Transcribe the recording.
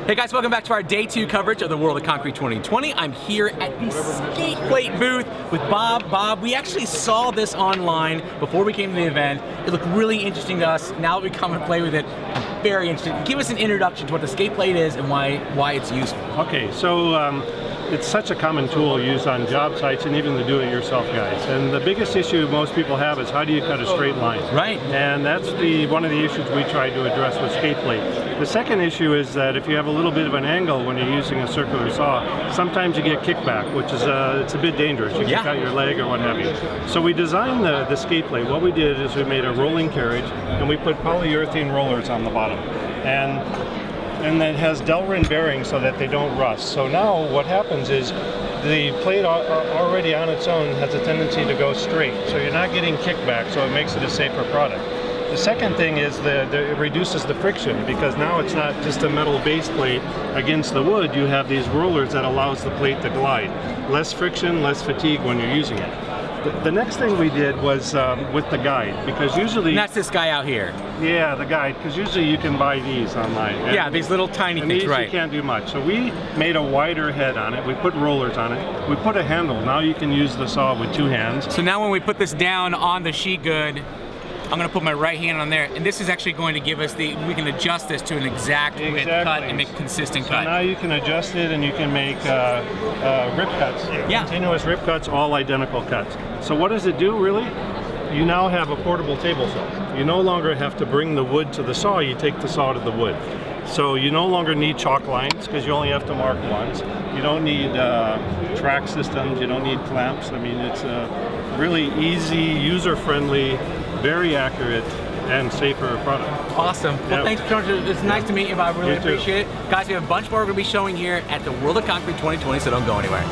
Hey guys, welcome back to our day 2 coverage of the World of Concrete 2020. I'm here at the Skate Plate booth with Bob. Bob, we actually saw this online before we came to the event. It looked really interesting to us. Now that we come and play with it, I'm very interested. Give us an introduction to what the Skate Plate is and why it's useful. Okay, so it's such a common tool used on job sites and even the do-it-yourself guys. And the biggest issue most people have is how do you cut a straight line? Right. And that's one of the issues we try to address with Skate Plate. The second issue is that if you have a little bit of an angle when you're using a circular saw, sometimes you get kickback, which is it's a bit dangerous. You can cut your leg or what have you. So we designed the Skate Plate. What we did is we made a rolling carriage and we put polyurethane rollers on the bottom. And it has Delrin bearings so that they don't rust. So now what happens is the plate already on its own has a tendency to go straight. So you're not getting kickback, so it makes it a safer product. The second thing is it reduces the friction, because now it's not just a metal base plate against the wood. You have these rollers that allows the plate to glide. Less friction, less fatigue when you're using it. The next thing we did was with the guide, because usually... And that's this guy out here. Yeah, the guide, because usually you can buy these online. Yeah, these little tiny things, these right. You can't do much. So we made a wider head on it. We put rollers on it. We put a handle. Now you can use the saw with 2 hands. So now when we put this down on the sheet good, I'm going to put my right hand on there, and this is actually going to give us we can adjust this to an exact width cut and make a consistent cut. Now you can adjust it and you can make rip cuts. Yeah. Continuous rip cuts, all identical cuts. So what does it do really? You now have a portable table saw. You no longer have to bring the wood to the saw, you take the saw to the wood. So you no longer need chalk lines because you only have to mark once. You don't need track systems, you don't need clamps. I mean, it's a really easy, user-friendly, very accurate and safer product. Awesome. Well, thanks for showing us. It's nice to meet you, Bob. I really appreciate it. Guys, we have a bunch more we're going to be showing here at the World of Concrete 2020, so don't go anywhere.